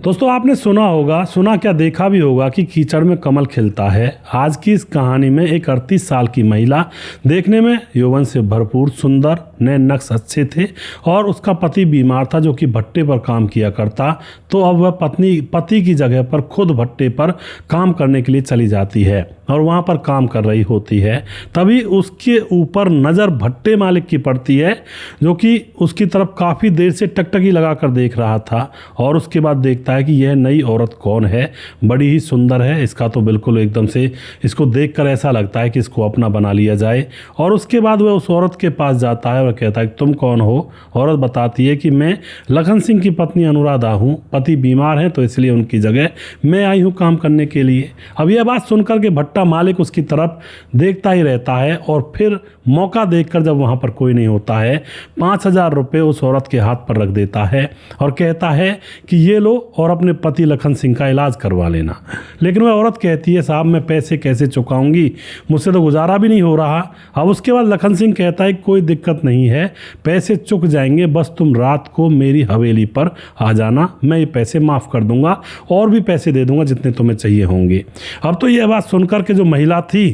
दोस्तों आपने सुना क्या देखा भी होगा कि कीचड़ में कमल खिलता है। आज की इस कहानी में एक 38 साल की महिला, देखने में यौवन से भरपूर, सुंदर, नैन नक्श अच्छे थे और उसका पति बीमार था जो कि भट्टे पर काम किया करता। तो अब वह पति की जगह पर खुद भट्टे पर काम करने के लिए चली जाती है और वहाँ पर काम कर रही होती है। तभी उसके ऊपर नज़र भट्टे मालिक की पड़ती है जो कि उसकी तरफ काफ़ी देर से टकटकी लगा कर देख रहा था और उसके बाद देखता है कि यह नई औरत कौन है, बड़ी ही सुंदर है। इसका तो बिल्कुल एकदम से इसको देखकर ऐसा लगता है कि इसको अपना बना लिया जाए। और उसके बाद वह उस औरत के पास जाता है और कहता है कि तुम कौन हो। औरत बताती है कि मैं लखन सिंह की पत्नी अनुराधा हूँ, पति बीमार है तो इसलिए उनकी जगह मैं आई हूँ काम करने के लिए। अब यह बात सुनकर के भट्टा मालिक उसकी तरफ देखता ही रहता है और फिर मौका देखकर जब वहाँ पर कोई नहीं होता है 5,000 रुपये उस औरत के हाथ पर रख देता है और कहता है कि ये लो और अपने पति लखन सिंह का इलाज करवा लेना। लेकिन वह औरत कहती है साहब मैं पैसे कैसे चुकाऊंगी, मुझसे तो गुजारा भी नहीं हो रहा। अब उसके बाद लखन सिंह कहता है कोई दिक्कत नहीं है, पैसे चुक जाएंगे, बस तुम रात को मेरी हवेली पर आ जाना, मैं ये पैसे माफ़ कर दूंगा और भी पैसे दे दूंगा जितने तुम्हें चाहिए होंगे। अब तो यह बात सुनकर के जो महिला थी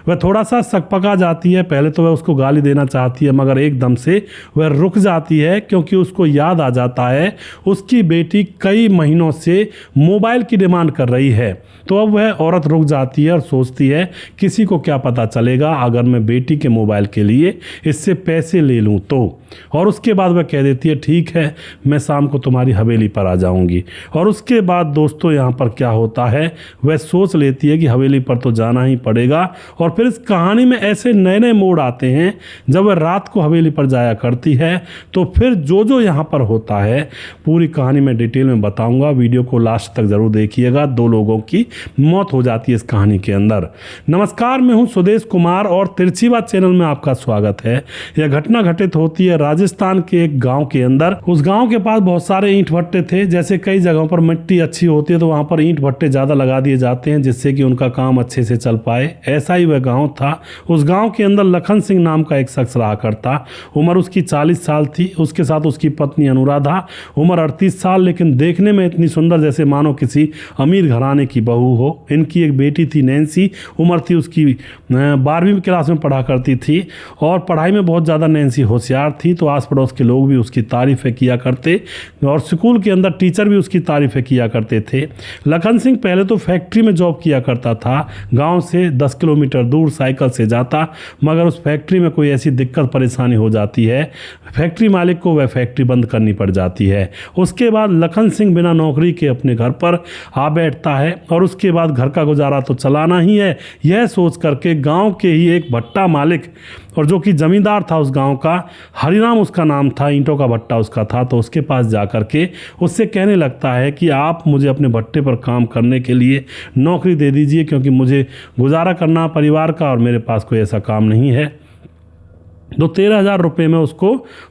वह थोड़ा सा सकपका जाती है। पहले तो वह उसको गाली देना चाहती है मगर एकदम से वह रुक जाती है क्योंकि उसको याद आ जाता है उसकी बेटी कई महीनों से मोबाइल की डिमांड कर रही है। तो अब वह औरत रुक जाती है और सोचती है किसी को क्या पता चलेगा अगर मैं बेटी के मोबाइल के लिए इससे पैसे ले लूँ तो। और उसके बाद वह कह देती है ठीक है मैं शाम को तुम्हारी हवेली पर आ जाऊंगी। और उसके बाद दोस्तों यहाँ पर क्या होता है, वह सोच लेती है कि हवेली पर तो जाना ही पड़ेगा। और फिर इस कहानी में ऐसे नए नए मोड़ आते हैं जब वह रात को हवेली पर जाया करती है। तो फिर जो यहाँ पर होता है पूरी कहानी में डिटेल में बताऊंगा, वीडियो को लास्ट तक जरूर देखिएगा। 2 लोगों की मौत हो जाती है इस कहानी के अंदर। नमस्कार, मैं हूं सुदेश कुमार और तिरछी बात चैनल में आपका स्वागत है। यह घटना घटित होती है राजस्थान के एक गांव के अंदर। उस गांव के पास बहुत सारे ईंट भट्टे थे। जैसे कई जगहों पर मिट्टी अच्छी होती है तो वहां पर ईंट भट्टे ज्यादा लगा दिए जाते हैं जिससे कि उनका काम अच्छे से चल पाए। ऐसा ही वह गाँव था। उस गाँव के अंदर लखन सिंह नाम का एक शख्स रहा करता। उम्र उसकी 40 साल थी। उसके साथ उसकी पत्नी अनुराधा, उम्र 38 साल, लेकिन देखने में इतनी सुंदर जैसे मानो किसी अमीर घराने की बहू हो। इनकी एक बेटी थी नैन्सी, उम्र थी उसकी 12वीं क्लास में पढ़ा करती थी और पढ़ाई में बहुत ज़्यादा नैन्सी होशियार थी। तो आस पड़ोस के लोग भी उसकी तारीफ़ें किया करते और स्कूल के अंदर टीचर भी उसकी तारीफ़ें किया करते थे। लखन सिंह पहले तो फैक्ट्री में जॉब किया करता था, गाँव से 10 किलोमीटर दूर साइकिल से जाता, मगर उस फैक्ट्री में कोई ऐसी दिक्कत परेशानी हो जाती है, फैक्ट्री मालिक को वह फैक्ट्री बंद करनी पड़ जाती है। उसके बाद लखन सिंह बिना नौकरी के अपने घर पर आ बैठता है और उसके बाद घर का गुजारा तो चलाना ही है, यह सोच करके गांव के ही एक भट्टा मालिक और जो कि जमींदार था उस गांव का, हरिराम उसका नाम था, ईंटों का भट्टा उसका था, तो उसके पास जा करके उससे कहने लगता है कि आप मुझे अपने भट्टे पर काम करने के लिए नौकरी दे दीजिए क्योंकि मुझे गुजारा करना परिवार का और मेरे पास कोई ऐसा काम नहीं है। तो 13,000 रुपये में उसको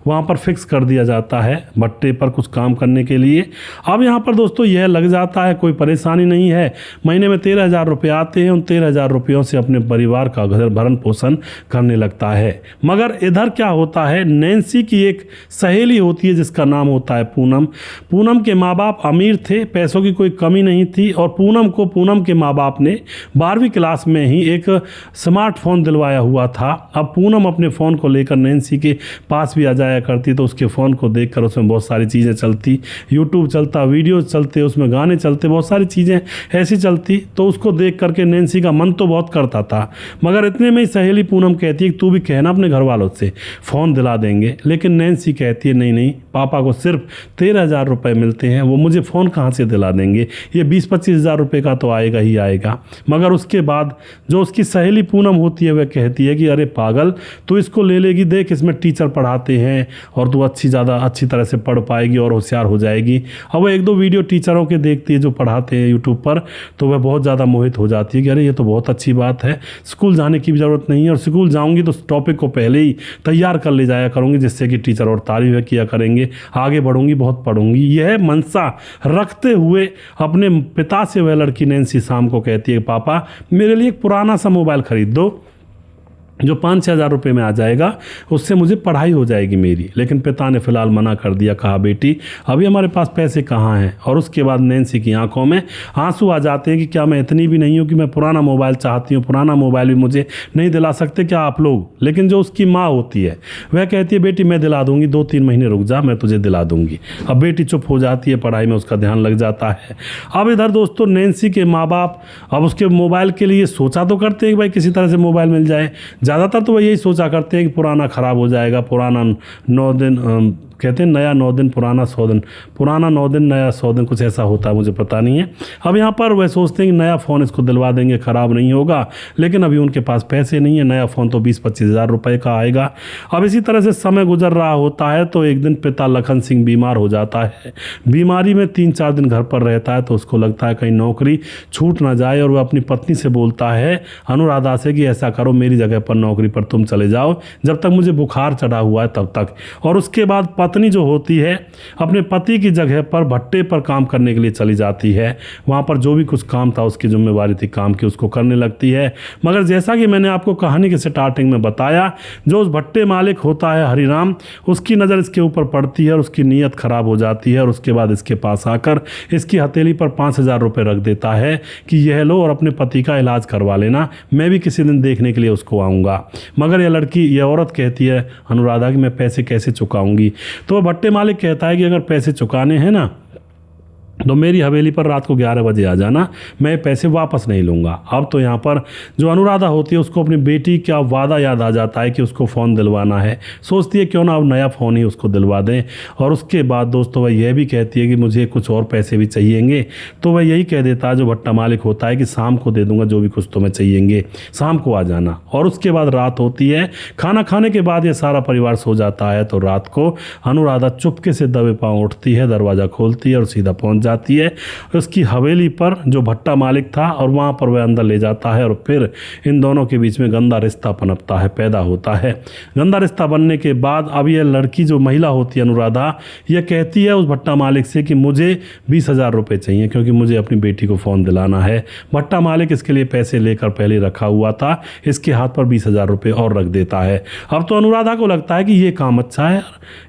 वहाँ पर फिक्स कर दिया जाता है भट्टे पर कुछ काम करने के लिए। अब यहाँ पर दोस्तों यह लग जाता है, कोई परेशानी नहीं है, महीने में 13,000 रुपये आते हैं। उन 13,000 रुपयों से अपने परिवार का घर भरण पोषण करने लगता है। मगर इधर क्या होता है, नैन्सी की एक सहेली होती है जिसका नाम होता है पूनम। पूनम के माँ बाप अमीर थे, पैसों की कोई कमी नहीं थी और पूनम के माँ बाप ने 12वीं क्लास में ही एक स्मार्टफोन दिलवाया हुआ था। अब पूनम अपने फ़ोन को लेकर नैन्सी के पास भी आ जाया करती तो उसके फ़ोन को देखकर उसमें बहुत सारी चीज़ें चलती, यूट्यूब चलता, वीडियोस चलते, उसमें गाने चलते, बहुत सारी चीज़ें ऐसी चलती। तो उसको देख करके नैन्सी का मन तो बहुत करता था, मगर इतने में ही सहेली पूनम कहती है कि तू भी कहना अपने घर वालों से फ़ोन दिला देंगे। लेकिन नैन्सी कहती है नहीं, पापा को सिर्फ 13,000 रुपये मिलते हैं, वो मुझे फ़ोन कहाँ से दिला देंगे, ये 20-25 हज़ार रुपये का तो आएगा ही आएगा। मगर उसके बाद जो उसकी सहेली पूनम होती है वह कहती है कि अरे पागल, तू इसको ले लेगी, देख इसमें टीचर पढ़ाते हैं और तू ज़्यादा अच्छी तरह से पढ़ पाएगी और होशियार हो जाएगी। अब वह 1-2 वीडियो टीचरों के देखती है जो पढ़ाते हैं यूट्यूब पर, तो वह बहुत ज़्यादा मोहित हो जाती है कि अरे ये तो बहुत अच्छी बात है, स्कूल जाने की भी ज़रूरत नहीं है और स्कूल जाऊँगी तो टॉपिक को पहले ही तैयार कर ले जाया करूँगी जिससे कि टीचर और तारीफ़ किया करेंगे, आगे बढ़ूँगी, बहुत पढ़ूँगी। यह मनसा रखते हुए अपने पिता से वह लड़की नैन्सी शाम को कहती है पापा मेरे लिए एक पुराना सा मोबाइल खरीद दो। जो 5-6 हज़ार रुपये में आ जाएगा, उससे मुझे पढ़ाई हो जाएगी मेरी। लेकिन पिता ने फिलहाल मना कर दिया, कहा बेटी अभी हमारे पास पैसे कहाँ हैं। और उसके बाद नैन्सी की आंखों में आंसू आ जाते हैं कि क्या मैं इतनी भी नहीं हूँ कि मैं पुराना मोबाइल चाहती हूँ, पुराना मोबाइल भी मुझे नहीं दिला सकते क्या आप लोग। लेकिन जो उसकी माँ होती है वह कहती है बेटी मैं दिला दूंगी, 2-3 महीने रुक जा, मैं तुझे दिला दूंगी। अब बेटी चुप हो जाती है, पढ़ाई में उसका ध्यान लग जाता है। अब इधर दोस्तों नैन्सी के माँ बाप अब उसके मोबाइल के लिए सोचा तो करते हैं कि भाई किसी तरह से मोबाइल मिल जाए। ज़्यादातर तो वह यही सोचा करते हैं कि पुराना ख़राब हो जाएगा, पुराना 9 दिन कहते हैं नया 9 दिन पुराना 100 दिन, पुराना 9 दिन नया 100 दिन, कुछ ऐसा होता है, मुझे पता नहीं है। अब यहाँ पर वह सोचते हैं कि नया फ़ोन इसको दिलवा देंगे, ख़राब नहीं होगा। लेकिन अभी उनके पास पैसे नहीं है, नया फ़ोन तो 20-25 हज़ार रुपये का आएगा। अब इसी तरह से समय गुजर रहा होता है तो एक दिन पिता लखन सिंह बीमार हो जाता है। बीमारी में 3-4 दिन घर पर रहता है तो उसको लगता है कहीं नौकरी छूट ना जाए, और वह अपनी पत्नी से बोलता है अनुराधा से कि ऐसा करो मेरी जगह पर नौकरी पर तुम चले जाओ जब तक मुझे बुखार चढ़ा हुआ है तब तक। और उसके बाद पत्नी जो होती है अपने पति की जगह पर भट्टे पर काम करने के लिए चली जाती है। वहाँ पर जो भी कुछ काम था, उसकी जिम्मेवारी थी काम की, उसको करने लगती है। मगर जैसा कि मैंने आपको कहानी के स्टार्टिंग में बताया, जो उस भट्टे मालिक होता है हरिराम, उसकी नज़र इसके ऊपर पड़ती है और उसकी नीयत खराब हो जाती है। और उसके बाद इसके पास आकर इसकी हथेली पर 5,000 रुपये रख देता है कि यह लो और अपने पति का इलाज करवा लेना, मैं भी किसी दिन देखने के लिए उसको आऊँगा। मगर यह औरत कहती है अनुराधा कि मैं पैसे कैसे चुकाऊँगी। तो भट्टे मालिक कहता है कि अगर पैसे चुकाने हैं ना तो मेरी हवेली पर रात को 11 बजे आ जाना, मैं पैसे वापस नहीं लूँगा। अब तो यहाँ पर जो अनुराधा होती है उसको अपनी बेटी का वादा याद आ जाता है कि उसको फ़ोन दिलवाना है। सोचती है क्यों ना अब नया फ़ोन ही उसको दिलवा दें। और उसके बाद दोस्तों वह यह भी कहती है कि मुझे कुछ और पैसे भी चाहिएंगे। तो वह यही कह देता है जो भट्टा मालिक होता है कि शाम को दे दूँगा, जो भी कुछ तुम्हें चाहिएंगे शाम को आ जाना। और उसके बाद रात होती है, खाना खाने के बाद ये सारा परिवार सो जाता है। तो रात को अनुराधा चुपके से दबे पाँव उठती है, दरवाज़ा खोलती है और सीधा पहुँच जाती है उसकी हवेली पर जो भट्टा मालिक था, और वहाँ पर वह अंदर ले जाता है। और फिर इन दोनों के बीच में गंदा रिश्ता पनपता है, पैदा होता है। गंदा रिश्ता बनने के बाद अब यह लड़की जो महिला होती है अनुराधा, यह कहती है उस भट्टा मालिक से कि मुझे 20,000 रुपये चाहिए क्योंकि मुझे अपनी बेटी को फ़ोन दिलाना है। भट्टा मालिक इसके लिए पैसे लेकर पहले रखा हुआ था, इसके हाथ पर 20,000 रुपये और रख देता है। अब तो अनुराधा को लगता है कि ये काम अच्छा है,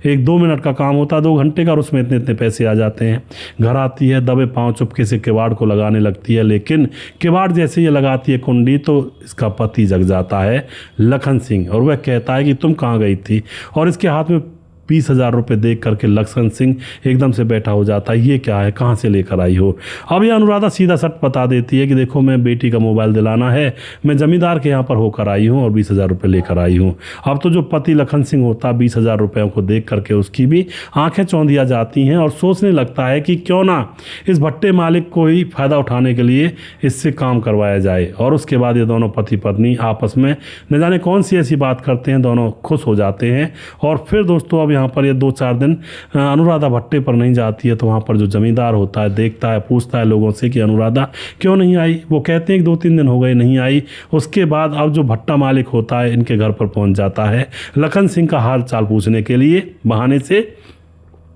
1-2 मिनट का काम होता है 2 घंटे का, और उसमें इतने इतने पैसे आ जाते हैं। घर आती है, दबे पांव चुपके से किवाड़ को लगाने लगती है। लेकिन किवाड़ जैसे ये लगाती है कुंडी तो इसका पति जग जाता है लखन सिंह, और वह कहता है कि तुम कहाँ गई थी। और इसके हाथ में 20,000 रुपये देख करके लखन सिंह एकदम से बैठा हो जाता है, ये क्या है, कहाँ से लेकर आई हो। अब ये अनुराधा सीधा सट बता देती है कि देखो मैं बेटी का मोबाइल दिलाना है, मैं जमींदार के यहाँ पर होकर आई हूँ और 20,000 रुपये लेकर आई हूँ। अब तो जो पति लखन सिंह होता 20,000 रुपयों को देख करके उसकी भी आंखें चौंधिया जाती हैं और सोचने लगता है कि क्यों ना इस भट्टे मालिक को ही फ़ायदा उठाने के लिए इससे काम करवाया जाए। और उसके बाद ये दोनों पति पत्नी आपस में न जाने कौन सी ऐसी बात करते हैं, दोनों खुश हो जाते हैं। और फिर दोस्तों अब यहाँ पर ये 2-4 दिन अनुराधा भट्टे पर नहीं जाती है, तो वहाँ पर जो जमींदार होता है देखता है, पूछता है लोगों से कि अनुराधा क्यों नहीं आई। वो कहते हैं कि 2-3 दिन हो गए नहीं आई। उसके बाद अब जो भट्टा मालिक होता है इनके घर पर पहुँच जाता है लखन सिंह का हाल चाल पूछने के लिए। बहाने से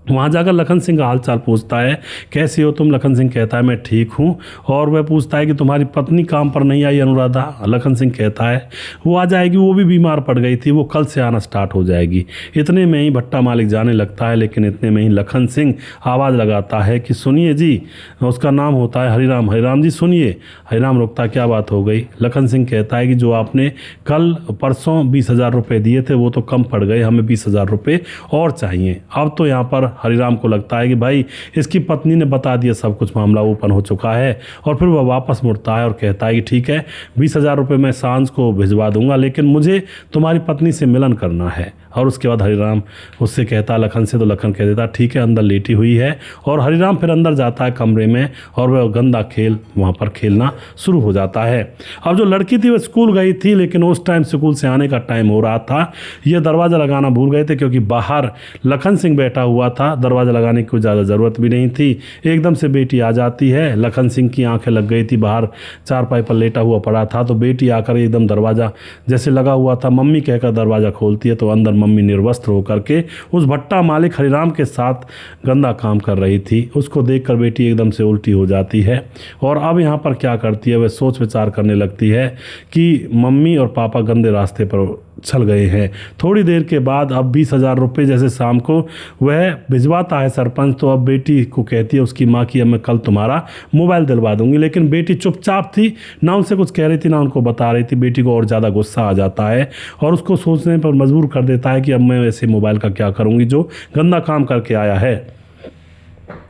वहाँ जाकर लखन सिंह का हाल चाल पूछता है, कैसे हो तुम। लखन सिंह कहता है मैं ठीक हूँ। और वह पूछता है कि तुम्हारी पत्नी काम पर नहीं आई अनुराधा। लखन सिंह कहता है वो आ जाएगी, वो भी बीमार पड़ गई थी, वो कल से आना स्टार्ट हो जाएगी। इतने में ही भट्टा मालिक जाने लगता है, लेकिन इतने में ही लखन सिंह आवाज़ लगाता है कि सुनिए जी। उसका नाम होता है हरिराम। हरिराम जी सुनिए। हरिराम रुकता, क्या बात हो गई। लखन सिंह कहता है कि जो आपने कल परसों 20,000 रुपये दिए थे वो तो कम पड़ गए, हमें 20,000 रुपये और चाहिए। अब तो यहाँ पर हरिराम को लगता है कि भाई इसकी पत्नी ने बता दिया सब कुछ, मामला ओपन हो चुका है। और फिर वह वापस मुड़ता है और कहता है कि ठीक है 20,000 रुपये मैं सांझ को भिजवा दूंगा, लेकिन मुझे तुम्हारी पत्नी से मिलन करना है। और उसके बाद हरिराम उससे कहता लखन से, तो लखन कह देता ठीक है, अंदर लेटी हुई है। और हरिराम फिर अंदर जाता है कमरे में और वह गंदा खेल वहाँ पर खेलना शुरू हो जाता है। अब जो लड़की थी वह स्कूल गई थी, लेकिन उस टाइम स्कूल से आने का टाइम हो रहा था। यह दरवाज़ा लगाना भूल गए थे क्योंकि बाहर लखन सिंह बैठा हुआ था, दरवाज़ा लगाने की कोई ज़्यादा ज़रूरत भी नहीं थी। एकदम से बेटी आ जाती है। लखन सिंह की आंखें लग गई थी, बाहर चारपाई पर लेटा हुआ पड़ा था, तो बेटी आकर एकदम दरवाज़ा जैसे लगा हुआ था मम्मी कहकर दरवाज़ा खोलती है, तो अंदर मम्मी निर्वस्त्र होकर के उस भट्टा मालिक हरिराम के साथ गंदा काम कर रही थी। उसको देखकर बेटी एकदम से उल्टी हो जाती है और अब यहाँ पर क्या करती है, वह सोच विचार करने लगती है कि मम्मी और पापा गंदे रास्ते पर चल गए हैं। थोड़ी देर के बाद अब 20,000 रुपये जैसे शाम को वह भिजवाता है सरपंच। तो अब बेटी को कहती है उसकी माँ की अब मैं कल तुम्हारा मोबाइल दिलवा दूंगी, लेकिन बेटी चुपचाप थी, ना उनसे कुछ कह रही थी ना उनको बता रही थी। बेटी को और ज़्यादा गुस्सा आ जाता है और उसको सोचने पर मजबूर कर देता है कि अब मैं ऐसे मोबाइल का क्या करूँगी जो गंदा काम करके आया है,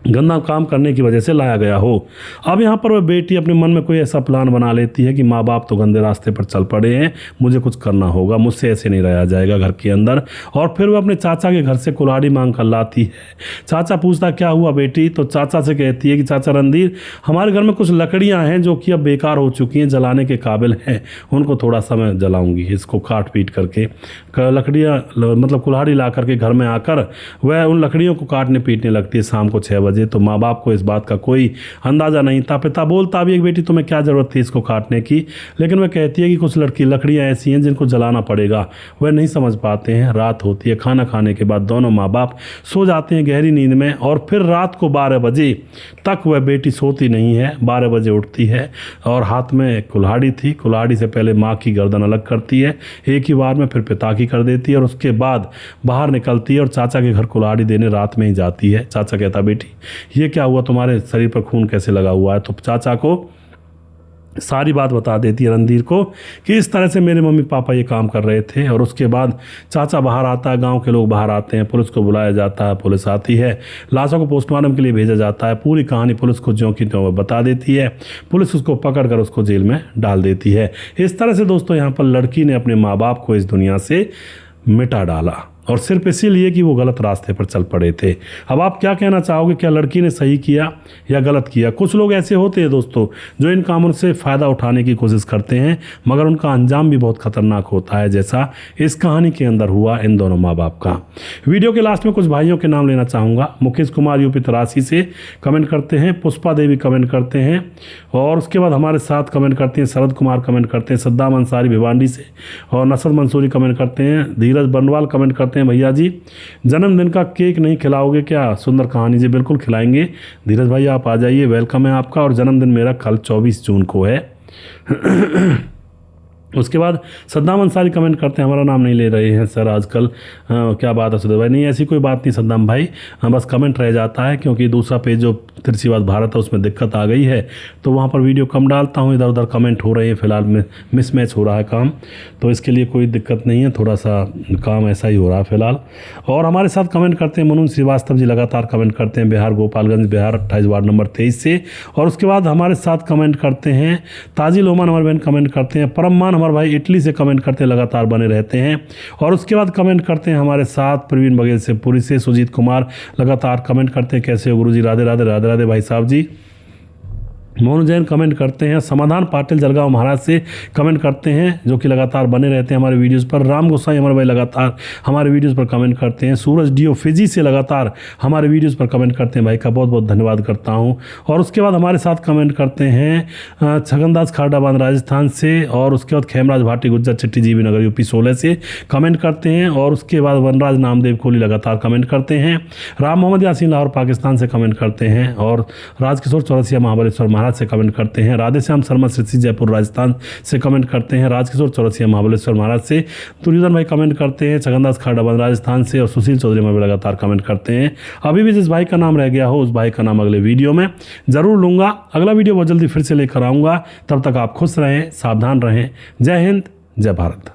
गंदा काम करने की वजह से लाया गया हो। अब यहाँ पर वह बेटी अपने मन में कोई ऐसा प्लान बना लेती है कि माँ बाप तो गंदे रास्ते पर चल पड़े हैं, मुझे कुछ करना होगा, मुझसे ऐसे नहीं रहा जाएगा घर के अंदर। और फिर वह अपने चाचा के घर से कुल्हाड़ी मांग कर लाती है। चाचा पूछता क्या हुआ बेटी, तो चाचा से कहती है कि चाचा रणधीर, हमारे घर में कुछ लकड़ियाँ हैं जो कि अब बेकार हो चुकी हैं, जलाने के काबिल हैं, उनको थोड़ा सा मैं जलाऊँगी, इसको काट पीट करके। लकड़ियाँ मतलब कुल्हाड़ी ला करके घर में आकर वह उन लकड़ियों को काटने पीटने लगती है शाम को 6 बजे। तो माँ बाप को इस बात का कोई अंदाज़ा नहीं था। पिता बोलता भी एक बेटी तुम्हें क्या ज़रूरत थी इसको काटने की, लेकिन वह कहती है कि कुछ लकड़ियाँ ऐसी हैं जिनको जलाना पड़ेगा। वह नहीं समझ पाते हैं। रात होती है, खाना खाने के बाद दोनों माँ बाप सो जाते हैं गहरी नींद में और फिर रात को 12 बजे तक वह बेटी सोती नहीं है। 12 बजे उठती है और हाथ में कुल्हाड़ी थी। कुल्हाड़ी से पहले माँ की गर्दन अलग करती है एक ही बार में, फिर पिता की कर देती है और उसके बाद बाहर निकलती है और चाचा के घर कुल्हाड़ी देने रात में ही जाती है। चाचा कहता बेटी ये क्या हुआ, तुम्हारे शरीर पर खून कैसे लगा हुआ है। तो चाचा को सारी बात बता देती है रणधीर को कि इस तरह से मेरे मम्मी पापा ये काम कर रहे थे। और उसके बाद चाचा बाहर आता है, गांव के लोग बाहर आते हैं, पुलिस को बुलाया जाता है, पुलिस आती है, लाशों को पोस्टमार्टम के लिए भेजा जाता है। पूरी कहानी पुलिस को ज्यों की त्यों बता देती है। पुलिस उसको पकड़ कर उसको जेल में डाल देती है। इस तरह से दोस्तों यहाँ पर लड़की ने अपने माँ बाप को इस दुनिया से मिटा डाला और सिर्फ इसीलिए कि वो गलत रास्ते पर चल पड़े थे। अब आप क्या कहना चाहोगे, क्या लड़की ने सही किया या गलत किया? कुछ लोग ऐसे होते हैं दोस्तों जो इन कामों से फ़ायदा उठाने की कोशिश करते हैं, मगर उनका अंजाम भी बहुत खतरनाक होता है, जैसा इस कहानी के अंदर हुआ इन दोनों माँ बाप का। वीडियो के लास्ट में कुछ भाइयों के नाम लेना चाहूँगा। मुकेश कुमार यूपी तरासी से कमेंट करते हैं, पुष्पा देवी कमेंट करते हैं और उसके बाद हमारे साथ कमेंट करते हैं शरद कुमार कमेंट करते हैं, सद्दाम अंसारी भिवांडी से और नसरत मंसूरी कमेंट करते हैं, धीरज बनवाल कमेंट करते हैं भैया जी जन्मदिन का केक नहीं खिलाओगे क्या? सुंदर कहानी जी, बिल्कुल खिलाएंगे धीरज भाई, आप आ जाइए, वेलकम है आपका। और जन्मदिन मेरा कल 24 जून को है। उसके बाद सद्दाम अंसारी कमेंट करते हैं, हमारा नाम नहीं ले रहे हैं सर आजकल, क्या बात है सुधीर भाई? नहीं ऐसी कोई बात नहीं सद्दाम भाई, बस कमेंट रह जाता है क्योंकि दूसरा पेज जो तिरछीवाद भारत है उसमें दिक्कत आ गई है, तो वहाँ पर वीडियो कम डालता हूँ, इधर उधर कमेंट हो रहे हैं, फिलहाल में मिसमैच हो रहा है काम, तो इसके लिए कोई दिक्कत नहीं है, थोड़ा सा काम ऐसा ही हो रहा है फिलहाल। और हमारे साथ कमेंट करते हैं मनोज श्रीवास्तव जी, लगातार कमेंट करते हैं, बिहार गोपालगंज बिहार 28 वार्ड नंबर 23 से। और उसके बाद हमारे साथ कमेंट करते हैं ताजिल ओमान हमारे बहन कमेंट करते हैं, परममान हमारे भाई इटली से कमेंट करते हैं, लगातार बने रहते हैं। और उसके बाद कमेंट करते हैं हमारे साथ प्रवीण बघेल से पुरी से, सुजीत कुमार लगातार कमेंट करते हैं, कैसे हो गुरुजी, राधे राधे राधे राधे भाई साहब जी। मोहन जैन कमेंट करते हैं, समाधान पाटिल जलगांव महाराज से कमेंट करते हैं, जो कि लगातार बने रहते हैं हमारे वीडियोस पर। राम गोसाई हमारे भाई लगातार हमारे वीडियोस पर कमेंट करते हैं। सूरज डीओ फिजी से लगातार हमारे वीडियोस पर कमेंट करते हैं, भाई का बहुत बहुत धन्यवाद करता हूं। और उसके बाद हमारे साथ कमेंट करते हैं छगनदास खारडाबाद राजस्थान से। और उसके बाद खेमराज भाटी गुज्जर चिट्टी जीवी नगर यूपी 16 से कमेंट करते हैं। और उसके बाद वनराज नामदेव कोहली लगातार कमेंट करते हैं। राम मोहम्मद यासीन लाहौर पाकिस्तान से कमेंट करते हैं। और राजकिशोर चौरसिया महाबलेश्वर से कमेंट करते हैं। राधेश्याम शर्मा श्री जयपुर राजस्थान से कमेंट करते हैं। राजकिशोर चौरसिया महाबलेश्वर महाराज से। दुर्योधन भाई कमेंट करते हैं छगनदास खारडाबाद राजस्थान से। और सुशील चौधरी में भी लगातार कमेंट करते हैं। अभी भी जिस भाई का नाम रह गया हो उस भाई का नाम अगले वीडियो में जरूर लूंगा। अगला वीडियो बहुत जल्दी फिर से लेकर आऊंगा। तब तक आप खुश रहें, सावधान रहें। जय हिंद, जय भारत।